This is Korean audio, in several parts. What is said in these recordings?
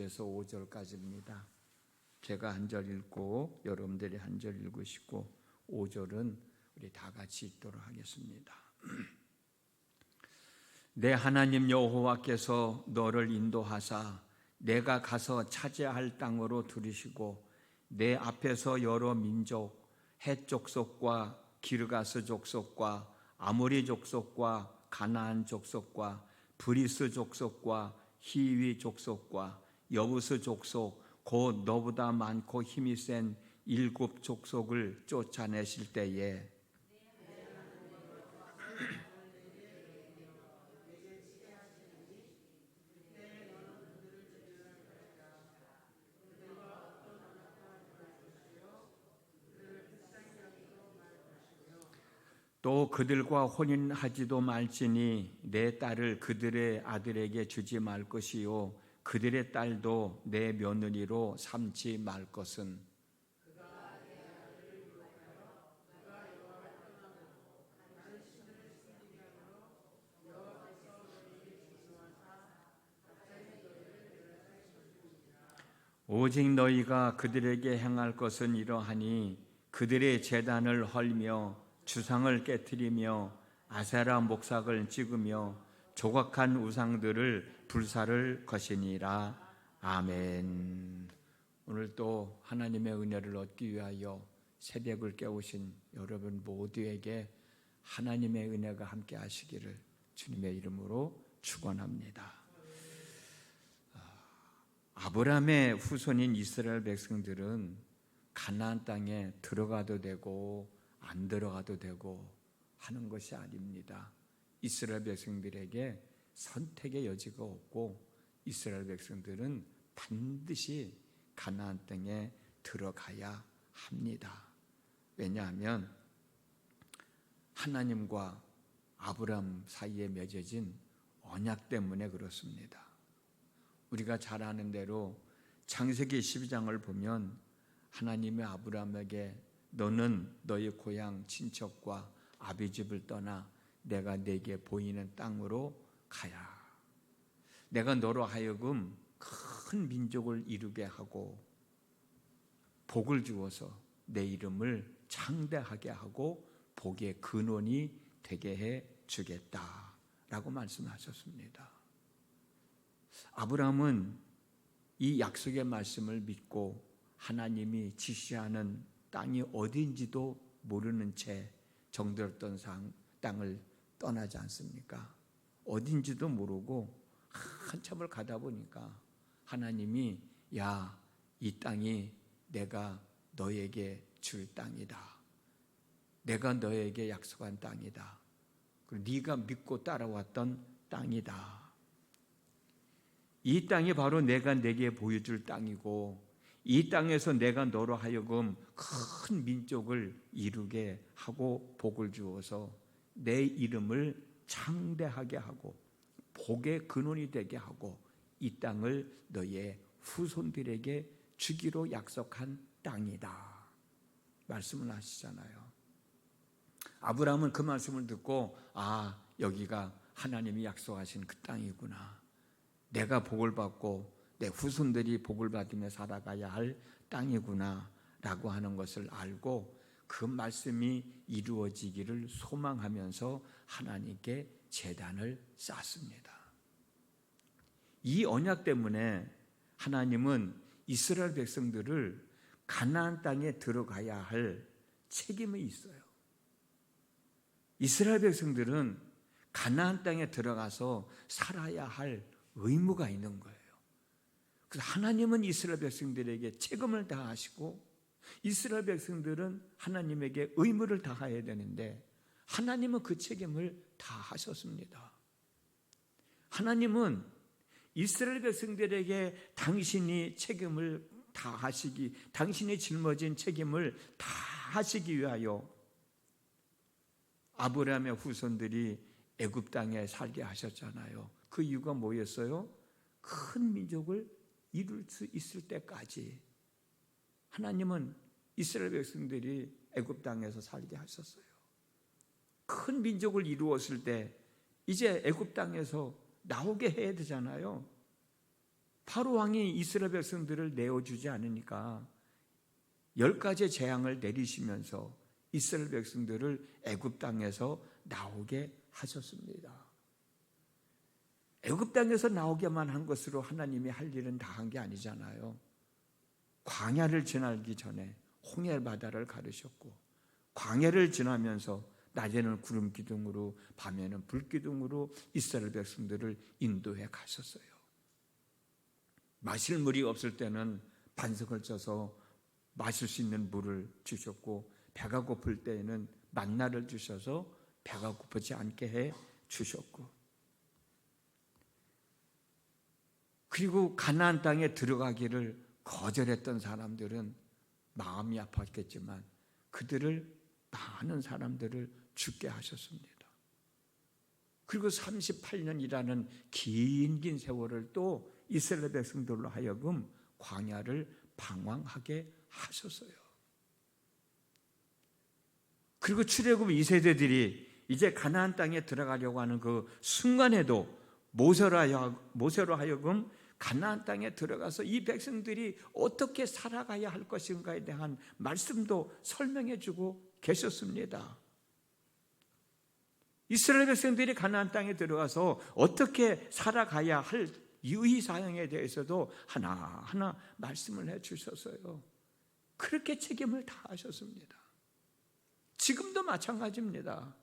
1절에서 5절까지입니다. 제가 한 절 읽고 여러분들이 한 절 읽으시고 5절은 우리 다 같이 읽도록 하겠습니다. 내 하나님 여호와께서 너를 인도하사 내가 가서 차지할 땅으로 들이시고 내 앞에서 여러 민족, 헷 족속과 기르가스 족속과 아모리 족속과 가나안 족속과 브리스 족속과 히위 족속과 여부스 족속 곧 너보다 많고 힘이 센 7 족속을 쫓아내실 때에 또 그들과 혼인하지도 말지니 내 딸을 그들의 아들에게 주지 말 것이요 그들의 딸도 내 며느리로 삼지 말 것은 오직 너희가 그들에게 행할 것은 이러하니 그들의 제단을 헐며 주상을 깨트리며 아세라 목삭을 찍으며 조각한 우상들을 불사를 것이니라. 아멘. 오늘 또 하나님의 은혜를 얻기 위하여 새벽을 깨우신 여러분 모두에게 하나님의 은혜가 함께 하시기를 주님의 이름으로 축원합니다. 아브라함의 후손인 이스라엘 백성들은 가나안 땅에 들어가도 되고 안 들어가도 되고 하는 것이 아닙니다. 이스라엘 백성들에게 선택의 여지가 없고 이스라엘 백성들은 반드시 가나안 땅에 들어가야 합니다. 왜냐하면 하나님과 아브라함 사이에 맺어진 언약 때문에 그렇습니다. 우리가 잘 아는 대로 창세기 12장을 보면 하나님이 아브라함에게 너는 너의 고향 친척과 아비집을 떠나 내가 네게 보이는 땅으로 가야. 내가 너로 하여금 큰 민족을 이루게 하고 복을 주어서 내 이름을 창대하게 하고 복의 근원이 되게 해 주겠다라고 말씀하셨습니다. 아브라함은 이 약속의 말씀을 믿고 하나님이 지시하는 땅이 어디인지도 모르는 채 정들었던 땅을 떠나지 않습니까? 어딘지도 모르고 한참을 가다 보니까 하나님이 야, 이 땅이 내가 너에게 줄 땅이다. 내가 너에게 약속한 땅이다. 그리고 네가 믿고 따라왔던 땅이다. 이 땅이 바로 내가 네게 보여줄 땅이고 이 땅에서 내가 너로 하여금 큰 민족을 이루게 하고 복을 주어서 내 이름을 창대하게 하고 복의 근원이 되게 하고 이 땅을 너의 후손들에게 주기로 약속한 땅이다. 말씀을 하시잖아요. 아브라함은 그 말씀을 듣고 여기가 하나님이 약속하신 그 땅이구나. 내가 복을 받고 내 후손들이 복을 받으며 살아가야 할 땅이구나 라고 하는 것을 알고 그 말씀이 이루어지기를 소망하면서 하나님께 제단을 쌓습니다. 이 언약 때문에 하나님은 이스라엘 백성들을 가나안 땅에 들어가야 할 책임이 있어요. 이스라엘 백성들은 가나안 땅에 들어가서 살아야 할 의무가 있는 거예요. 그래서 하나님은 이스라엘 백성들에게 책임을 다하시고 이스라엘 백성들은 하나님에게 의무를 다해야 되는데 하나님은 그 책임을 다하셨습니다. 하나님은 이스라엘 백성들에게 당신이 책임을 다하시기, 당신이 짊어진 책임을 다하시기 위하여 아브라함의 후손들이 애굽 땅에 살게 하셨잖아요. 그 이유가 뭐였어요? 큰 민족을 이룰 수 있을 때까지 하나님은 이스라엘 백성들이 애굽 땅에서 살게 하셨어요. 큰 민족을 이루었을 때 이제 애굽 땅에서 나오게 해야 되잖아요. 바로 왕이 이스라엘 백성들을 내어주지 않으니까 10가지의 재앙을 내리시면서 이스라엘 백성들을 애굽 땅에서 나오게 하셨습니다. 애굽 땅에서 나오게만 한 것으로 하나님이 할 일은 다 한 게 아니잖아요. 광야를 지나기 전에 홍해 바다를 가르셨고, 광야를 지나면서 낮에는 구름 기둥으로 밤에는 불 기둥으로 이스라엘 백성들을 인도해 가셨어요. 마실 물이 없을 때는 반석을 쳐서 마실 수 있는 물을 주셨고, 배가 고플 때에는 만나를 주셔서 배가 고프지 않게 해 주셨고, 그리고 가나안 땅에 들어가기를 거절했던 사람들은 마음이 아팠겠지만 그들을, 많은 사람들을 죽게 하셨습니다. 그리고 38년이라는 긴 세월을 또 이스라엘 백성들로 하여금 광야를 방황하게 하셨어요. 그리고 출애굽 2세대들이 이제 가나안 땅에 들어가려고 하는 그 순간에도 모세로 하여금 가나안 땅에 들어가서 이 백성들이 어떻게 살아가야 할 것인가에 대한 말씀도 설명해 주고 계셨습니다. 이스라엘 백성들이 가나안 땅에 들어가서 어떻게 살아가야 할 유의사항에 대해서도 하나하나 말씀을 해 주셨어요. 그렇게 책임을 다하셨습니다. 지금도 마찬가지입니다.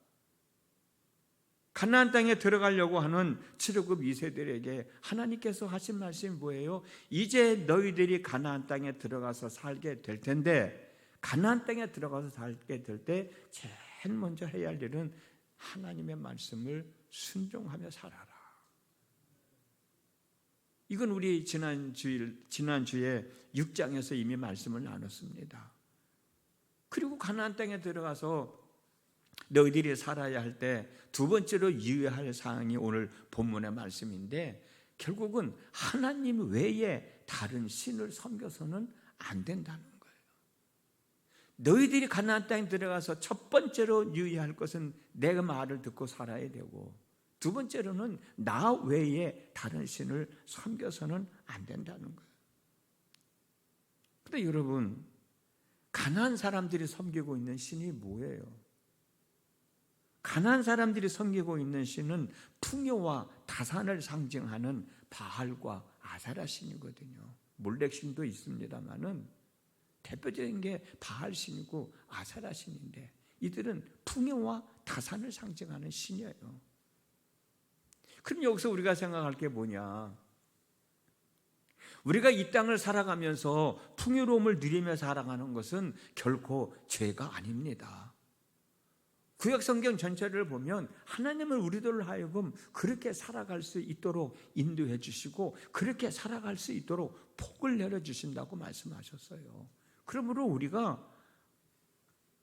가나안 땅에 들어가려고 하는 출애굽 2세들에게 하나님께서 하신 말씀이 뭐예요? 이제 너희들이 가나안 땅에 들어가서 살게 될 텐데, 가나안 땅에 들어가서 살게 될 때 제일 먼저 해야 할 일은 하나님의 말씀을 순종하며 살아라. 이건 우리 지난주에 6장에서 이미 말씀을 나눴습니다. 그리고 가나안 땅에 들어가서 너희들이 살아야 할 때 두 번째로 유의할 사항이 오늘 본문의 말씀인데, 결국은 하나님 외에 다른 신을 섬겨서는 안 된다는 거예요. 너희들이 가나안 땅에 들어가서 첫 번째로 유의할 것은 내 말을 듣고 살아야 되고, 두 번째로는 나 외에 다른 신을 섬겨서는 안 된다는 거예요. 그런데 여러분, 가나안 사람들이 섬기고 있는 신이 뭐예요? 가나안 사람들이 섬기고 있는 신은 풍요와 다산을 상징하는 바알과 아세라 신이거든요. 몰렉 신도 있습니다만은 대표적인 게 바알 신이고 아세라 신인데, 이들은 풍요와 다산을 상징하는 신이에요. 그럼 여기서 우리가 생각할 게 뭐냐? 우리가 이 땅을 살아가면서 풍요로움을 누리며 살아가는 것은 결코 죄가 아닙니다. 구약 성경 전체를 보면 하나님은 우리들을 하여금 그렇게 살아갈 수 있도록 인도해 주시고, 그렇게 살아갈 수 있도록 복을 내려주신다고 말씀하셨어요. 그러므로 우리가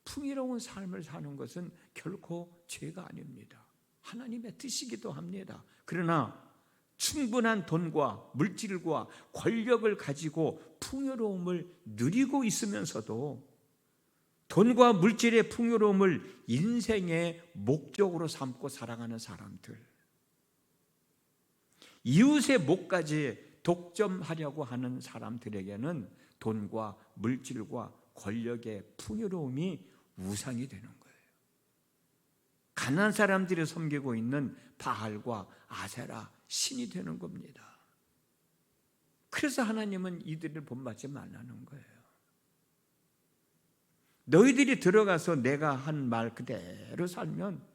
풍요로운 삶을 사는 것은 결코 죄가 아닙니다. 하나님의 뜻이기도 합니다. 그러나 충분한 돈과 물질과 권력을 가지고 풍요로움을 누리고 있으면서도 돈과 물질의 풍요로움을 인생의 목적으로 삼고 살아가는 사람들, 이웃의 목까지 독점하려고 하는 사람들에게는 돈과 물질과 권력의 풍요로움이 우상이 되는 거예요. 가난한 사람들이 섬기고 있는 바알과 아세라 신이 되는 겁니다. 그래서 하나님은 이들을 본받지 말라는 거예요. 너희들이 들어가서 내가 한 말 그대로 살면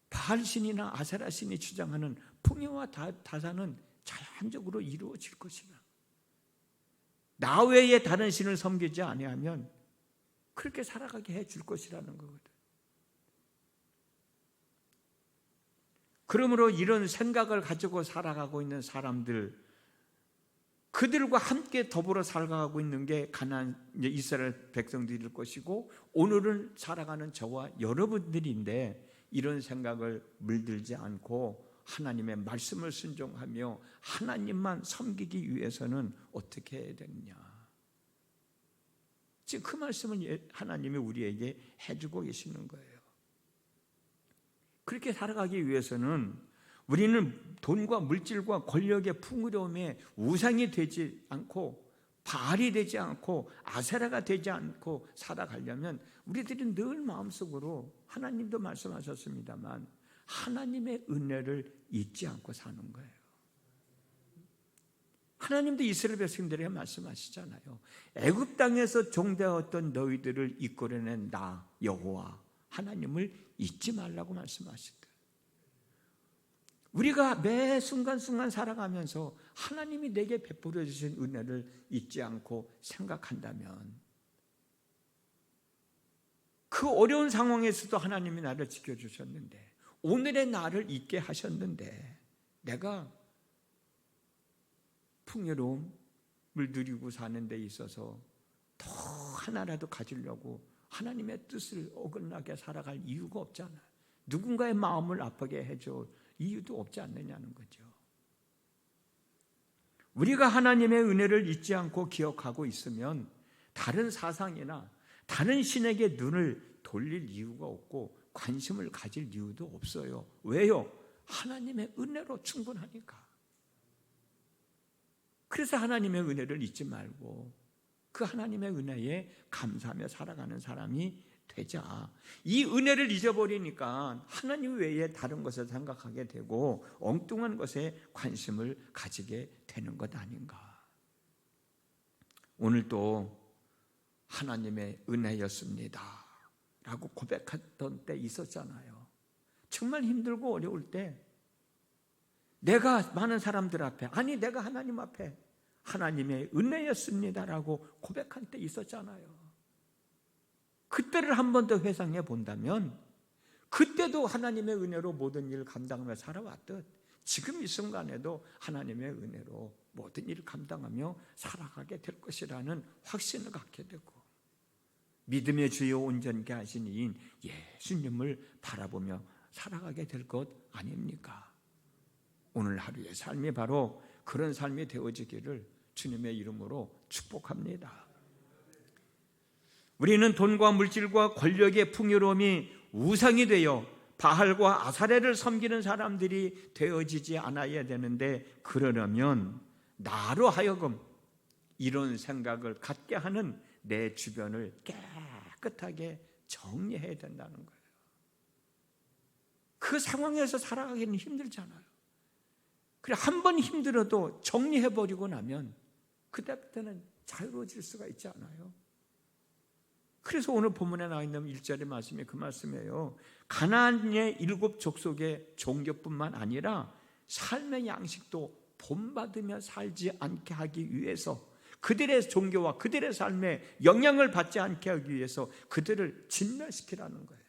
바알 신이나 아세라 신이 주장하는 풍요와 다산은 자연적으로 이루어질 것이다. 나 외에 다른 신을 섬기지 아니하면 그렇게 살아가게 해줄 것이라는 거거든. 그러므로 이런 생각을 가지고 살아가고 있는 사람들, 그들과 함께 더불어 살아가고 있는 게 가나안 이스라엘 백성들일 것이고, 오늘은 살아가는 저와 여러분들인데, 이런 생각을 물들지 않고 하나님의 말씀을 순종하며 하나님만 섬기기 위해서는 어떻게 해야 되느냐. 지금 그 말씀을 하나님이 우리에게 해주고 계시는 거예요. 그렇게 살아가기 위해서는 우리는 돈과 물질과 권력의 풍요로움에 우상이 되지 않고 바알이 되지 않고 아세라가 되지 않고 살아가려면 우리들이 늘 마음속으로, 하나님도 말씀하셨습니다만, 하나님의 은혜를 잊지 않고 사는 거예요. 하나님도 이스라엘 백성들에게 말씀하시잖아요. 애굽 땅에서 종되었던 너희들을 이끌어낸 나 여호와 하나님을 잊지 말라고 말씀하시더라고요. 우리가 매 순간순간 살아가면서 하나님이 내게 베풀어 주신 은혜를 잊지 않고 생각한다면, 그 어려운 상황에서도 하나님이 나를 지켜주셨는데, 오늘의 나를 잊게 하셨는데, 내가 풍요로움을 누리고 사는 데 있어서 더 하나라도 가지려고 하나님의 뜻을 어긋나게 살아갈 이유가 없잖아요. 누군가의 마음을 아프게 해줄 이유도 없지 않느냐는 거죠. 우리가 하나님의 은혜를 잊지 않고 기억하고 있으면 다른 사상이나 다른 신에게 눈을 돌릴 이유가 없고 관심을 가질 이유도 없어요. 왜요? 하나님의 은혜로 충분하니까. 그래서 하나님의 은혜를 잊지 말고 그 하나님의 은혜에 감사하며 살아가는 사람이 되자. 이 은혜를 잊어버리니까 하나님 외에 다른 것을 생각하게 되고 엉뚱한 것에 관심을 가지게 되는 것 아닌가. 오늘도 하나님의 은혜였습니다 라고 고백했던 때 있었잖아요. 정말 힘들고 어려울 때 내가 많은 사람들 앞에, 아니 내가 하나님 앞에 하나님의 은혜였습니다라고 고백한 때 있었잖아요. 그때를 한 번 더 회상해 본다면 그때도 하나님의 은혜로 모든 일을 감당하며 살아왔듯 지금 이 순간에도 하나님의 은혜로 모든 일을 감당하며 살아가게 될 것이라는 확신을 갖게 되고, 믿음의 주요 온전케 하신 이인 예수님을 바라보며 살아가게 될 것 아닙니까? 오늘 하루의 삶이 바로 그런 삶이 되어지기를 주님의 이름으로 축복합니다. 우리는 돈과 물질과 권력의 풍요로움이 우상이 되어 바알과 아사레를 섬기는 사람들이 되어지지 않아야 되는데, 그러려면 나로 하여금 이런 생각을 갖게 하는 내 주변을 깨끗하게 정리해야 된다는 거예요. 그 상황에서 살아가기는 힘들잖아요. 그래, 한 번 힘들어도 정리해버리고 나면 그때부터는 자유로워질 수가 있지 않아요? 그래서 오늘 본문에 나와 있는 1절의 말씀이 그 말씀이에요. 가나안의 7 족속의 종교뿐만 아니라 삶의 양식도 본받으며 살지 않게 하기 위해서, 그들의 종교와 그들의 삶에 영향을 받지 않게 하기 위해서 그들을 진멸시키라는 거예요.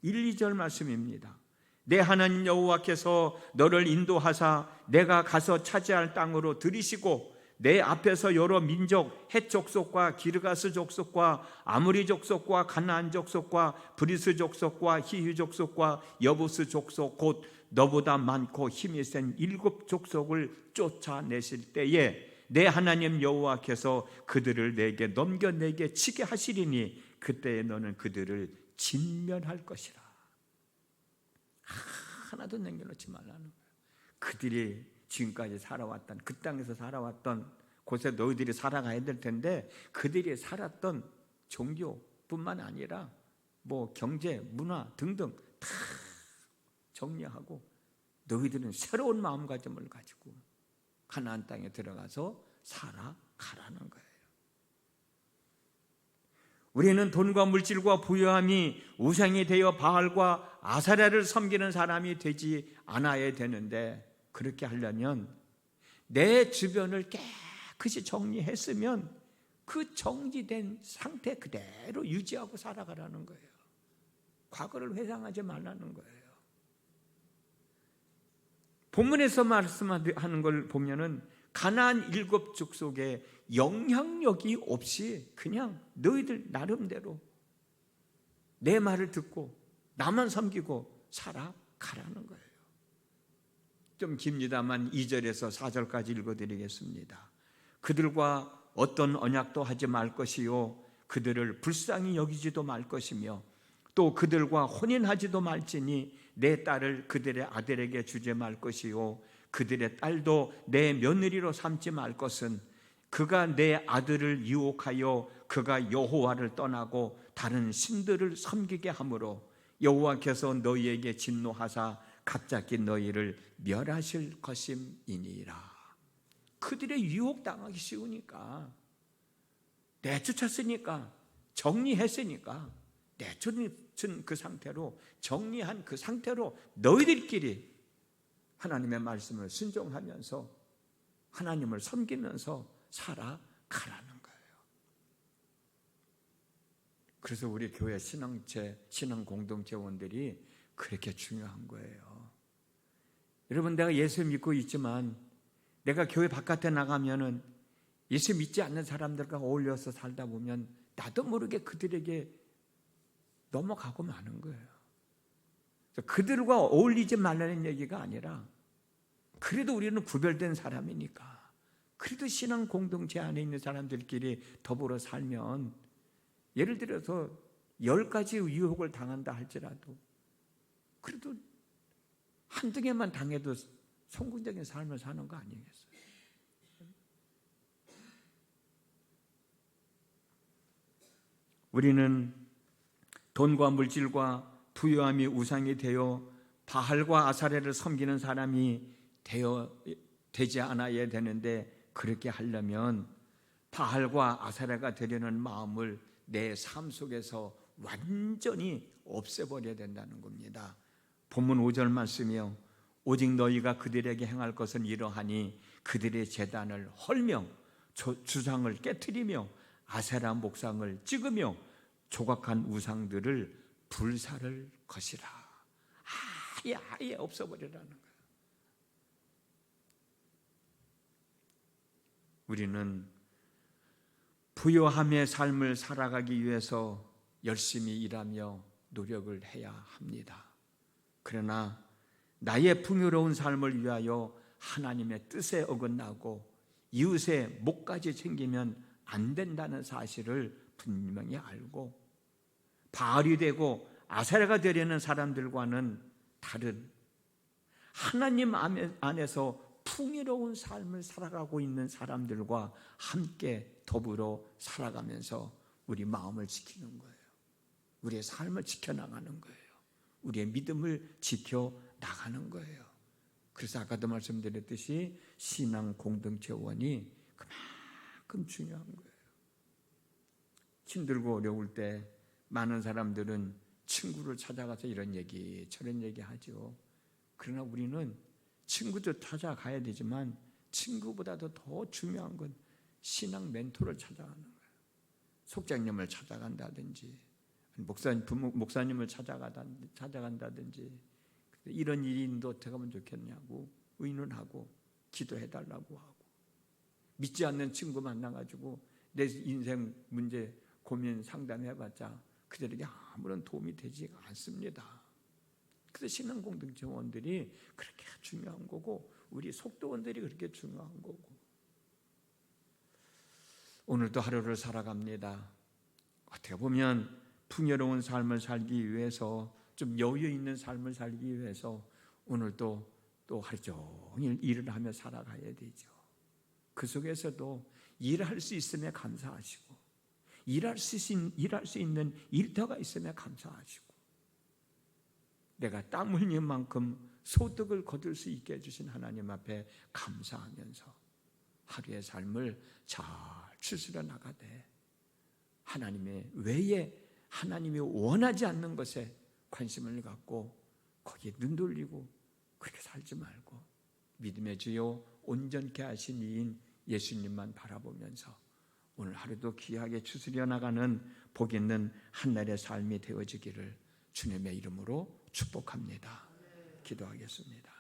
1, 2절 말씀입니다. 내 하나님 여호와께서 너를 인도하사 내가 가서 차지할 땅으로 들이시고 내 앞에서 여러 민족, 헷 족속과 기르가스 족속과 아무리 족속과 가나안 족속과 브리스 족속과 히휘 족속과 여부스 족속, 곧 너보다 많고 힘이 센 7 족속을 쫓아내실 때에 내 하나님 여호와께서 그들을 내게 넘겨 내게 치게 하시리니 그때에 너는 그들을 진멸할 것이라. 하나도 남겨놓지 말라는 거예요. 그들이 지금까지 살아왔던, 그 땅에서 살아왔던 곳에 너희들이 살아가야 될 텐데, 그들이 살았던 종교뿐만 아니라 뭐 경제, 문화 등등 다 정리하고 너희들은 새로운 마음가짐을 가지고 가나안 땅에 들어가서 살아가라는 거예요. 우리는 돈과 물질과 부유함이 우상이 되어 바알과 아사랴를 섬기는 사람이 되지 않아야 되는데, 그렇게 하려면 내 주변을 깨끗이 정리했으면 그 정리된 상태 그대로 유지하고 살아가라는 거예요. 과거를 회상하지 말라는 거예요. 본문에서 말씀하는 걸 보면은 가나안 7 족속에 영향력이 없이 그냥 너희들 나름대로 내 말을 듣고 나만 섬기고 살아가라는 거예요. 좀 깁니다만 2절에서 4절까지 읽어드리겠습니다. 그들과 어떤 언약도 하지 말 것이요 그들을 불쌍히 여기지도 말 것이며 또 그들과 혼인하지도 말지니 내 딸을 그들의 아들에게 주지 말 것이요 그들의 딸도 내 며느리로 삼지 말 것은 그가 내 아들을 유혹하여 그가 여호와를 떠나고 다른 신들을 섬기게 하므로 여호와께서 너희에게 진노하사 갑자기 너희를 멸하실 것임이니라. 그들의 유혹당하기 쉬우니까, 내쫓았으니까, 정리했으니까, 내쫓은 그 상태로, 정리한 그 상태로 너희들끼리 하나님의 말씀을 순종하면서 하나님을 섬기면서 살아가라는 거예요. 그래서 우리 교회 신앙체, 신앙 공동체원들이 그렇게 중요한 거예요. 여러분, 내가 예수 믿고 있지만 내가 교회 바깥에 나가면은 예수 믿지 않는 사람들과 어울려서 살다 보면 나도 모르게 그들에게 넘어가고 마는 거예요. 그들과 어울리지 말라는 얘기가 아니라, 그래도 우리는 구별된 사람이니까, 그래도 신앙 공동체 안에 있는 사람들끼리 더불어 살면, 예를 들어서 10가지 유혹을 당한다 할지라도 그래도 한두 개만 당해도 성공적인 삶을 사는 거 아니겠어요? 우리는 돈과 물질과 부유함이 우상이 되어 바알과 아사레를 섬기는 사람이 되지 않아야 되는데, 그렇게 하려면 바알과 아사레가 되려는 마음을 내 삶 속에서 완전히 없애버려야 된다는 겁니다. 본문 5절 말씀이요, 오직 너희가 그들에게 행할 것은 이러하니 그들의 제단을 헐며 주상을 깨트리며 아세라 목상을 찍으며 조각한 우상들을 불사를 것이라. 아예 없어버리라는 거예요. 우리는 부요함의 삶을 살아가기 위해서 열심히 일하며 노력을 해야 합니다. 그러나 나의 풍요로운 삶을 위하여 하나님의 뜻에 어긋나고 이웃의 목까지 챙기면 안 된다는 사실을 분명히 알고, 바알이 되고 아세라가 되려는 사람들과는 다른 하나님 안에서 풍요로운 삶을 살아가고 있는 사람들과 함께 더불어 살아가면서 우리 마음을 지키는 거예요. 우리의 삶을 지켜나가는 거예요. 우리의 믿음을 지켜나가는 거예요. 그래서 아까도 말씀드렸듯이 신앙 공동체원이 그만큼 중요한 거예요. 힘들고 어려울 때 많은 사람들은 친구를 찾아가서 이런 얘기 저런 얘기 하죠. 그러나 우리는 친구도 찾아가야 되지만 친구보다도 더 중요한 건 신앙 멘토를 찾아가는 거예요. 속장님을 찾아간다든지 목사님을 찾아간다든지, 이런 일인도 어떻게 하면 좋겠냐고 의논하고 기도해달라고 하고, 믿지 않는 친구 만나가지고 내 인생 문제 고민 상담해봤자 그들에게 아무런 도움이 되지 않습니다. 그래서 신앙 공동체원들이 그렇게 중요한 거고, 우리 속도원들이 그렇게 중요한 거고, 오늘도 하루를 살아갑니다. 어떻게 보면 풍요로운 삶을 살기 위해서, 좀 여유 있는 삶을 살기 위해서 오늘도 또 하루 종일 일을 하며 살아가야 되죠. 그 속에서도 일할 수 있음에 감사하시고, 일할 수 있는 일터가 있음에 감사하시고, 내가 땀 흘린 만큼 소득을 거둘 수 있게 해주신 하나님 앞에 감사하면서 하루의 삶을 잘 추스려 나가되, 하나님의 외에 하나님이 원하지 않는 것에 관심을 갖고 거기에 눈 돌리고 그렇게 살지 말고, 믿음의 주요 온전케 하신 이인 예수님만 바라보면서 오늘 하루도 귀하게 추스려 나가는 복 있는 한날의 삶이 되어지기를 주님의 이름으로 축복합니다. 기도하겠습니다.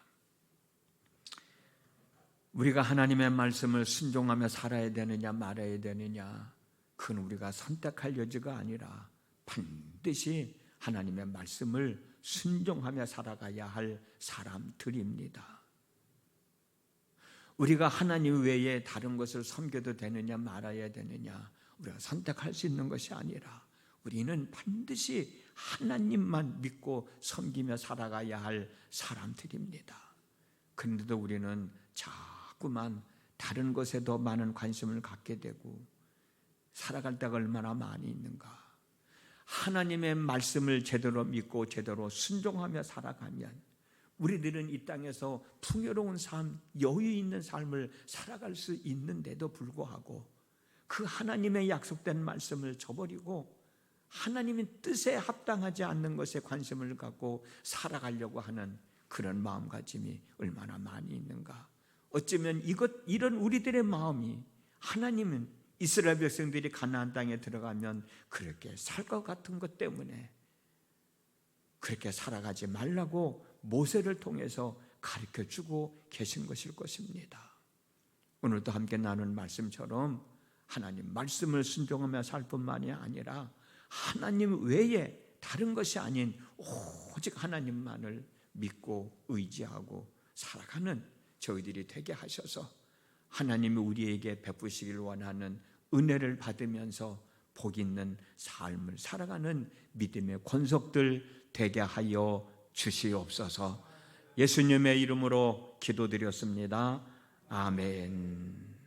우리가 하나님의 말씀을 순종하며 살아야 되느냐 말아야 되느냐, 그건 우리가 선택할 여지가 아니라 반드시 하나님의 말씀을 순종하며 살아가야 할 사람들입니다. 우리가 하나님 외에 다른 것을 섬겨도 되느냐 말아야 되느냐, 우리가 선택할 수 있는 것이 아니라 우리는 반드시 하나님만 믿고 섬기며 살아가야 할 사람들입니다. 그런데도 우리는 자꾸만 다른 것에 더 많은 관심을 갖게 되고 살아갈 때가 얼마나 많이 있는가. 하나님의 말씀을 제대로 믿고 제대로 순종하며 살아가면 우리들은 이 땅에서 풍요로운 삶, 여유 있는 삶을 살아갈 수 있는데도 불구하고 그 하나님의 약속된 말씀을 저버리고 하나님의 뜻에 합당하지 않는 것에 관심을 갖고 살아가려고 하는 그런 마음가짐이 얼마나 많이 있는가. 어쩌면 이런 우리들의 마음이 하나님은 이스라엘 백성들이 가나안 땅에 들어가면 그렇게 살 것 같은 것 때문에 그렇게 살아가지 말라고 모세를 통해서 가르쳐주고 계신 것일 것입니다. 오늘도 함께 나눈 말씀처럼 하나님 말씀을 순종하며 살 뿐만이 아니라 하나님 외에 다른 것이 아닌 오직 하나님만을 믿고 의지하고 살아가는 저희들이 되게 하셔서 하나님이 우리에게 베푸시길 원하는 은혜를 받으면서 복 있는 삶을 살아가는 믿음의 권속들 되게 하여 주시옵소서. 예수님의 이름으로 기도드렸습니다. 아멘.